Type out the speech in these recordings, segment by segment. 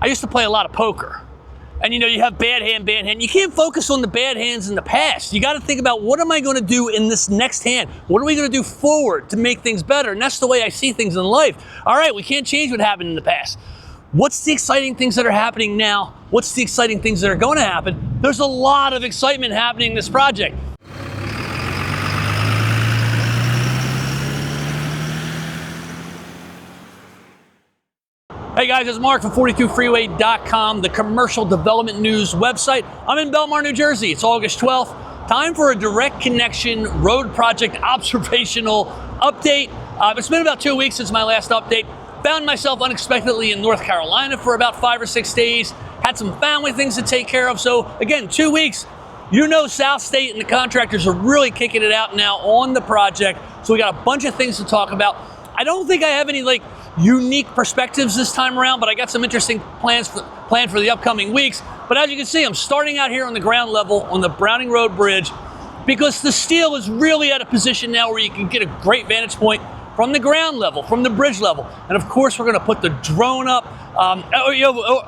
used to play a lot of poker. And you know, you have bad hand, bad hand. You can't focus on the bad hands in the past. You got to think about, what am I going to do in this next hand? What are we going to do forward to make things better? And that's the way I see things in life. All right, we can't change what happened in the past. What's the exciting things that are happening now? What's the exciting things that are going to happen? There's a lot of excitement happening in this project. Hey guys, it's Mark from 42freeway.com, the commercial development news website. I'm in Bellmawr, New Jersey. It's August 12th. Time for a direct connection road project observational update. It's been about 2 weeks since my last update. Found myself unexpectedly in North Carolina for about 5 or 6 days. Had some family things to take care of. So again, 2 weeks. You know, South State and the contractors are really kicking it out now on the project. So we got a bunch of things to talk about. I don't think I have any unique perspectives this time around, but I got some interesting plans planned for the upcoming weeks. But as you can see, I'm starting out here on the ground level on the Browning Road Bridge, because the steel is really at a position now where you can get a great vantage point from the ground level, from the bridge level. And of course, we're gonna put the drone up.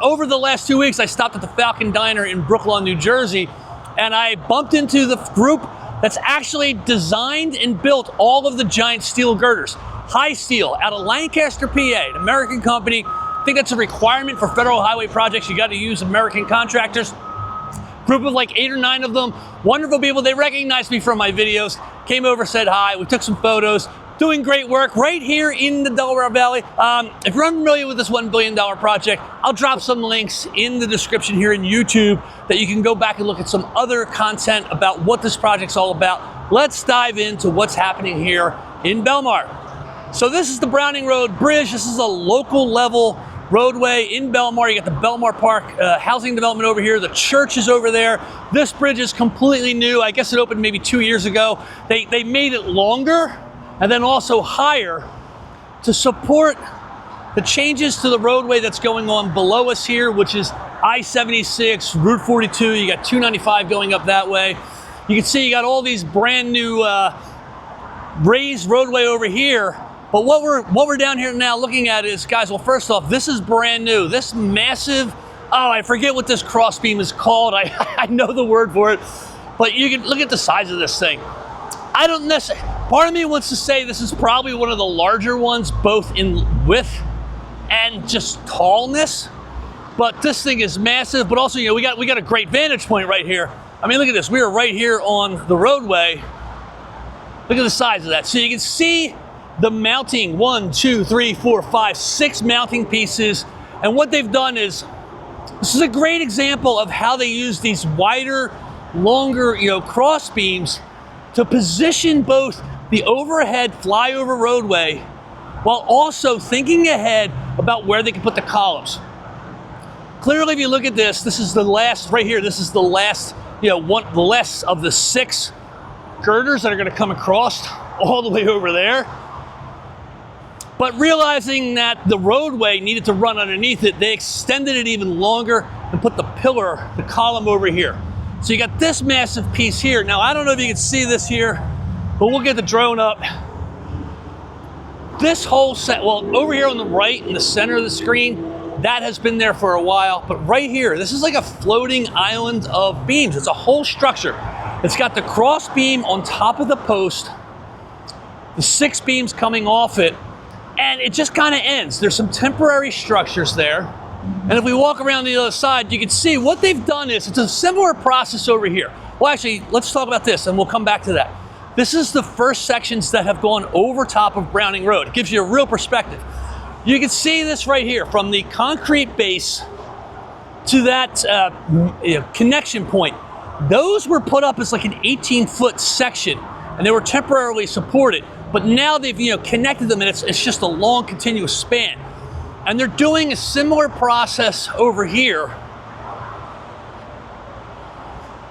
Over the last 2 weeks, I stopped at the Falcon Diner in Brooklyn, New Jersey, and I bumped into the group that's actually designed and built all of the giant steel girders. High Steel out of Lancaster, PA, an American company. I think that's a requirement for federal highway projects. You got to use American contractors. Group of like 8 or 9 of them. Wonderful people. They recognized me from my videos. Came over, said hi. We took some photos. Doing great work right here in the Delaware Valley. If you're unfamiliar with this $1 billion project, I'll drop some links in the description here in YouTube that you can go back and look at some other content about what this project's all about. Let's dive into what's happening here in Bellmawr. So this is the Browning Road Bridge. This is a local level roadway in Bellmawr. You got the Bellmawr Park housing development over here. The church is over there. This bridge is completely new. I guess it opened maybe 2 years ago. They made it longer and then also higher to support the changes to the roadway that's going on below us here, which is I-76, Route 42. You got 295 going up that way. You can see you got all these brand new raised roadway over here. But what we're down here now looking at is, guys, well, first off, this is brand new. This massive, I forget what this crossbeam is called. I know the word for it, but you can look at the size of this thing. I don't necessarily, part of me wants to say this is probably one of the larger ones, both in width and just tallness. But this thing is massive, but also, you know, we got a great vantage point right here. I mean, look at this. We are right here on the roadway. Look at the size of that. So you can see the mounting, 1, 2, 3, 4, 5, 6 mounting pieces. And what they've done is, this is a great example of how they use these wider, longer, cross beams to position both the overhead flyover roadway while also thinking ahead about where they can put the columns. Clearly, if you look at this, this is the last, right here, this is the last, the last of the 6 girders that are gonna come across all the way over there. But realizing that the roadway needed to run underneath it, they extended it even longer and put the pillar, the column over here. So you got this massive piece here. Now, I don't know if you can see this here, but we'll get the drone up. This whole set, well, over here on the right in the center of the screen, that has been there for a while. But right here, this is like a floating island of beams. It's a whole structure. It's got the cross beam on top of the post, the 6 beams coming off it, and it just kind of ends. There's some temporary structures there. And if we walk around the other side, you can see what they've done is, it's a similar process over here. Well, actually, let's talk about this and we'll come back to that. This is the first sections that have gone over top of Browning Road. It gives you a real perspective. You can see this right here, from the concrete base to that connection point. Those were put up as like an 18-foot section, and they were temporarily supported. But now they've connected them, and it's just a long continuous span. And they're doing a similar process over here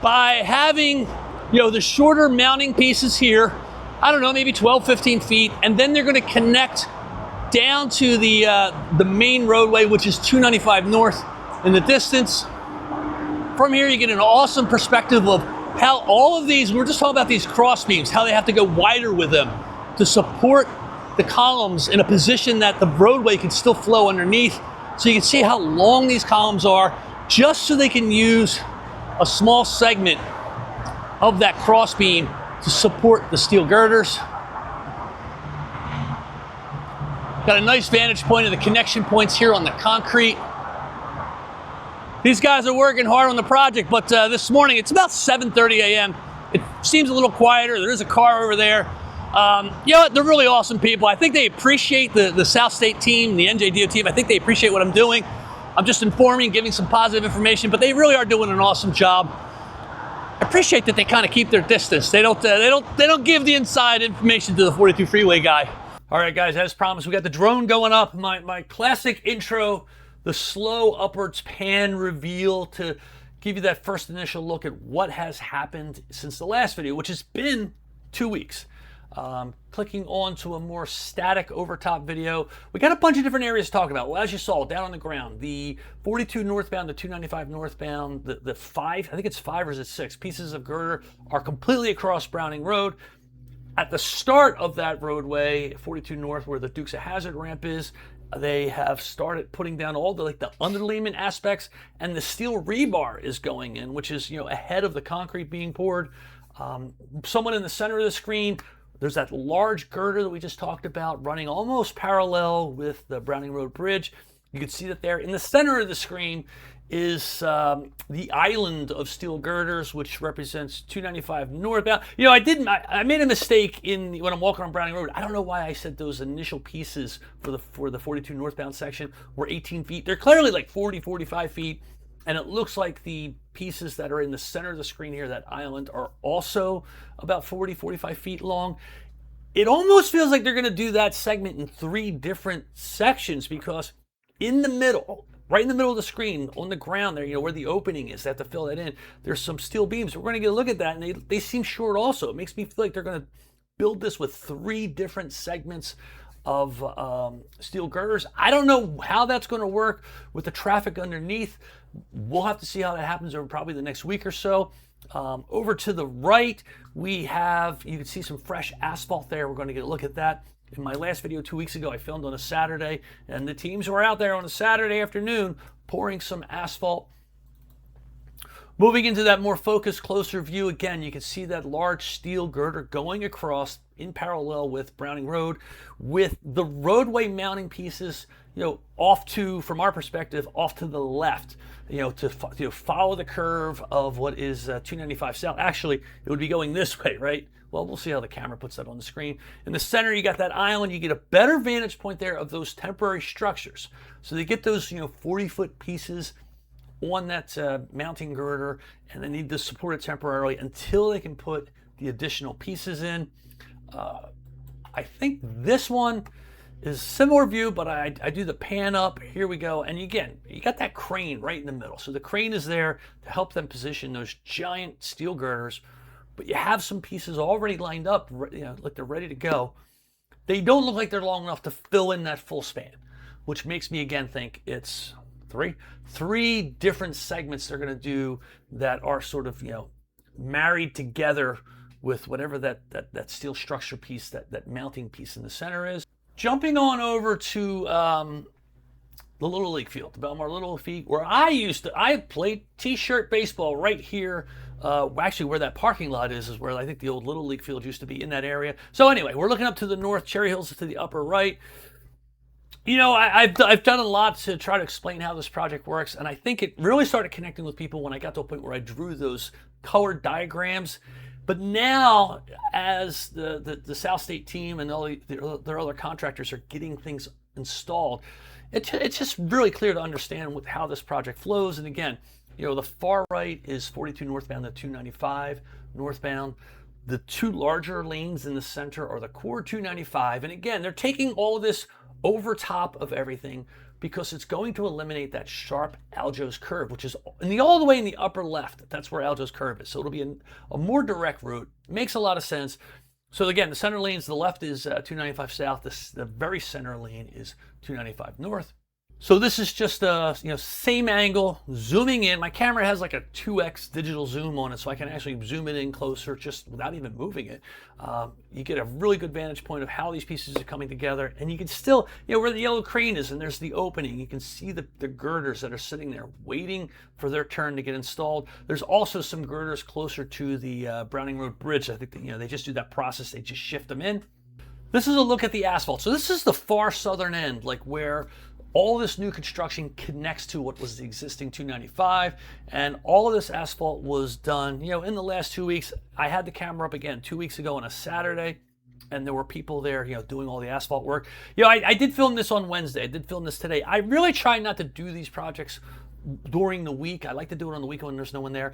by having the shorter mounting pieces here, I don't know, maybe 12, 15 feet, and then they're gonna connect down to the main roadway, which is 295 north in the distance. From here, you get an awesome perspective of how all of these, we're just talking about these cross beams, how they have to go wider with them to support the columns in a position that the roadway can still flow underneath. So you can see how long these columns are, just so they can use a small segment of that crossbeam to support the steel girders. Got a nice vantage point of the connection points here on the concrete. These guys are working hard on the project, but this morning, it's about 7:30 a.m. It seems a little quieter. There is a car over there. You know what? They're really awesome people. I think they appreciate the South State team, the NJDO team. I think they appreciate what I'm doing. I'm just informing, giving some positive information, but they really are doing an awesome job. I appreciate that they kind of keep their distance. They don't give the inside information to the 42 freeway guy. All right, guys, as promised, we got the drone going up. My classic intro, the slow upwards pan reveal to give you that first initial look at what has happened since the last video, which has been 2 weeks. Clicking on to a more static overtop video. We got a bunch of different areas to talk about. Well, as you saw, down on the ground, the 42 northbound, the 295 northbound, the 5, I think it's 5 or is it 6 pieces of girder are completely across Browning Road. At the start of that roadway, 42 north, where the Dukes of Hazzard ramp is, they have started putting down all the underlayment aspects, and the steel rebar is going in, which is, you know, ahead of the concrete being poured. Someone in the center of the screen, there's that large girder that we just talked about running almost parallel with the Browning Road Bridge. You can see that there in the center of the screen is the island of steel girders, which represents 295 northbound. You know, I made a mistake when I'm walking on Browning Road. I don't know why I said those initial pieces for the 42 northbound section were 18 feet. They're clearly like 40, 45 feet. And it looks like the pieces that are in the center of the screen here, that island, are also about 40, 45 feet long. It almost feels like they're going to do that segment in 3 different sections, because in the middle, right in the middle of the screen, on the ground there, you know, where the opening is, they have to fill that in. There's some steel beams. We're going to get a look at that, and they seem short also. It makes me feel like they're going to build this with 3 different segments of steel girders. I don't know how that's going to work with the traffic underneath. We'll have to see how that happens over probably the next week or so. Over to the right, you can see some fresh asphalt there. We're going to get a look at that. In my last video 2 weeks ago, I filmed on a Saturday, and the teams were out there on a Saturday afternoon pouring some asphalt. Moving into that more focused, closer view, again, you can see that large steel girder going across in parallel with Browning Road, with the roadway mounting pieces, you know, off to, from our perspective, off to the left, you know, to follow the curve of what is 295 south. Actually, it would be going this way, right? Well, we'll see how the camera puts that on the screen. In the center, you got that island. You get a better vantage point there of those temporary structures. So they get those, you know, 40-foot pieces on that mounting girder, and they need to support it temporarily until they can put the additional pieces in. I think this one is similar view, but I do the pan up. Here we go. And again, you got that crane right in the middle. So the crane is there to help them position those giant steel girders, but you have some pieces already lined up, you know, like they're ready to go. They don't look like they're long enough to fill in that full span, which makes me again think it's three different segments they're going to do that are sort of, you know, married together with whatever that steel structure piece, that mounting piece in the center is. Jumping on over to the Little League field, the Bellmawr Little League, where I played t-shirt baseball right here. Actually, where that parking lot is where I think the old Little League field used to be, in that area. So anyway, we're looking up to the north. Cherry Hills is to the upper right. You know, I've done a lot to try to explain how this project works, and I think it really started connecting with people when I got to a point where I drew those colored diagrams. But now, as the South State team and all their other contractors are getting things installed, it's just really clear to understand how this project flows. And again, you know, the far right is 42 northbound to 295 northbound. The 2 larger lanes in the center are the core 295. And again, they're taking all of this over top of everything because it's going to eliminate that sharp Aljo's curve, which is all the way in the upper left. That's where Aljo's curve is. So it'll be a more direct route. Makes a lot of sense. So again, the center lanes, the left is 295 south. The very center lane is 295 north. So this is just a same angle, zooming in. My camera has like a 2x digital zoom on it, so I can actually zoom it in closer just without even moving it. You get a really good vantage point of how these pieces are coming together, and you can still, where the yellow crane is and there's the opening, you can see the girders that are sitting there waiting for their turn to get installed. There's also some girders closer to the Browning Road Bridge. I think that, they just do that process, they just shift them in. This is a look at the asphalt. So this is the far southern end, like where all this new construction connects to what was the existing 295, and all of this asphalt was done, in the last 2 weeks. I had the camera up again 2 weeks ago on a Saturday, and there were people there, doing all the asphalt work. I did film this on Wednesday. I did film this today. I really try not to do these projects during the week. I like to do it on the weekend when there's no one there.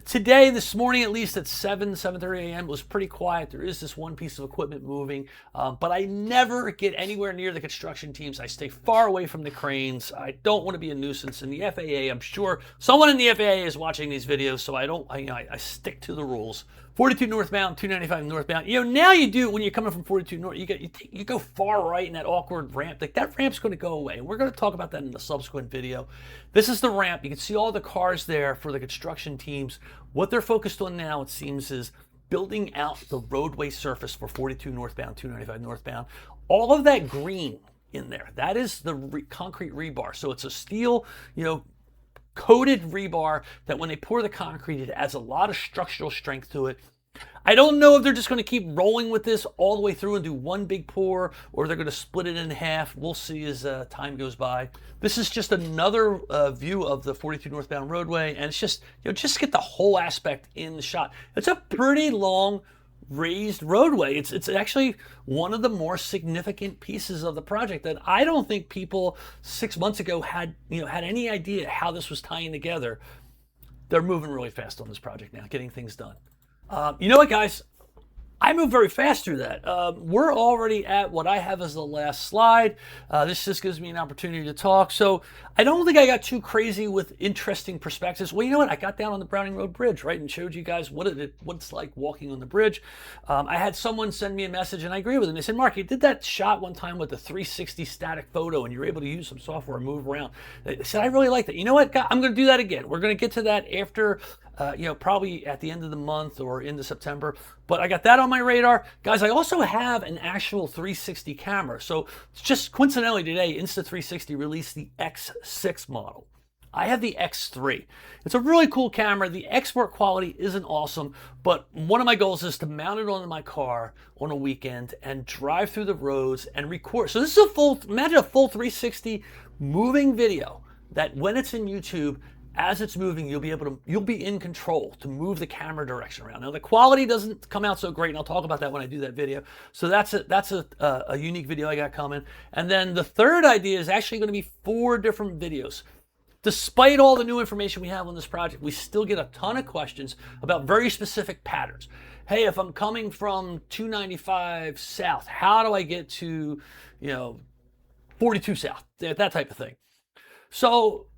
Today, this morning, at least at 7:30 a.m., was pretty quiet. There is this one piece of equipment moving, but I never get anywhere near the construction teams. I stay far away from the cranes. I don't want to be a nuisance. And the FAA, I'm sure someone in the FAA is watching these videos, so I stick to the rules. 42 northbound, 295 northbound. Now you do, when you're coming from 42 north, you go far right in that awkward ramp. Like, that ramp's going to go away. We're going to talk about that in the subsequent video. This is the ramp. You can see all the cars there for the construction teams. What they're focused on now, it seems, is building out the roadway surface for 42 northbound, 295 northbound. All of that green in there, that is the concrete rebar. So it's a steel, coated rebar that when they pour the concrete, it adds a lot of structural strength to it. I don't know if they're just going to keep rolling with this all the way through and do one big pour, or they're going to split it in half. We'll see as time goes by. This is just another view of the 42 northbound roadway, and it's just, just get the whole aspect in the shot. It's a pretty long raised roadway. It's actually one of the more significant pieces of the project that I don't think people 6 months ago had any idea how this was tying together. They're moving really fast on this project now, getting things done. You know what, guys? I move very fast through that. We're already at what I have as the last slide. This just gives me an opportunity to talk. So I don't think I got too crazy with interesting perspectives. Well, you know what? I got down on the Browning Road Bridge, right, and showed you guys what it's like walking on the bridge. I had someone send me a message, and I agree with them. They said, Mark, you did that shot one time with the 360 static photo, and you were able to use some software and move around. They said, I really like that. You know what? I'm going to do that again. We're going to get to that after, probably at the end of the month or into September. But I got that on my radar. Guys, I also have an actual 360 camera. So just coincidentally today, Insta360 released the X6 model. I have the X3. It's a really cool camera. The export quality isn't awesome, but one of my goals is to mount it onto my car on a weekend and drive through the roads and record. So this is imagine a full 360 moving video that when it's in YouTube, as it's moving, you'll be in control to move the camera direction around. Now the quality doesn't come out so great, and I'll talk about that when I do that video. So that's a unique video I got coming. And then the third idea is actually going to be 4 different videos. Despite all the new information we have on this project, we still get a ton of questions about very specific patterns. Hey, if I'm coming from 295 south, how do I get to 42 south? That type of thing. So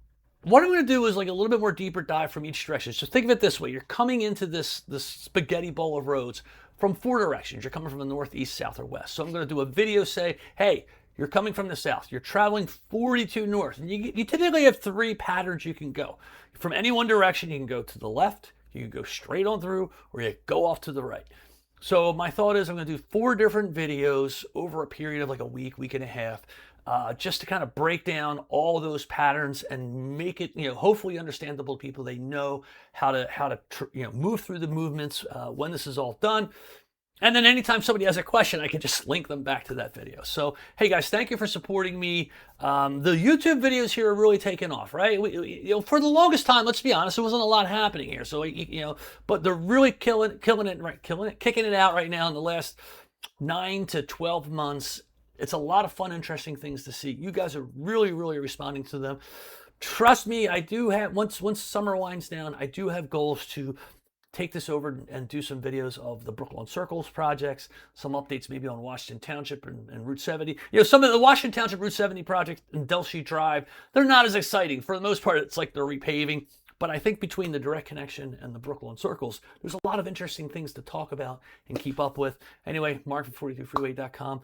what I'm going to do is like a little bit more deeper dive from each direction. So think of it this way. You're coming into this spaghetti bowl of roads from 4 directions. You're coming from the north, east, south, or west. So I'm going to do a video say, hey, you're coming from the south. You're traveling 42 north. And you typically have 3 patterns you can go. From any one direction, you can go to the left, you can go straight on through, or you go off to the right. So my thought is I'm going to do 4 different videos over a period of like a week, week and a half. Just to kind of break down all those patterns and make it, hopefully understandable to people. They know how to move through the movements when this is all done. And then anytime somebody has a question, I can just link them back to that video. So, hey guys, thank you for supporting me. The YouTube videos here are really taking off, right? For the longest time, let's be honest, there wasn't a lot happening here. So, but they're really kicking it out right now in the last 9 to 12 months. It's a lot of fun, interesting things to see. You guys are really, really responding to them. Trust me, I do have, once summer winds down, I do have goals to take this over and do some videos of the Brooklyn Circles projects, some updates maybe on Washington Township and Route 70. Some of the Washington Township Route 70 project and Delshie Drive, they're not as exciting. For the most part, it's like they're repaving. But I think between the direct connection and the Brooklyn Circles, there's a lot of interesting things to talk about and keep up with. Anyway, Mark from 42freeway.com.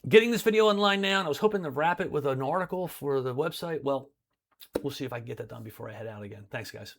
getting this video online now, and I was hoping to wrap it with an article for the website. Well, we'll see if I can get that done before I head out again. Thanks, guys.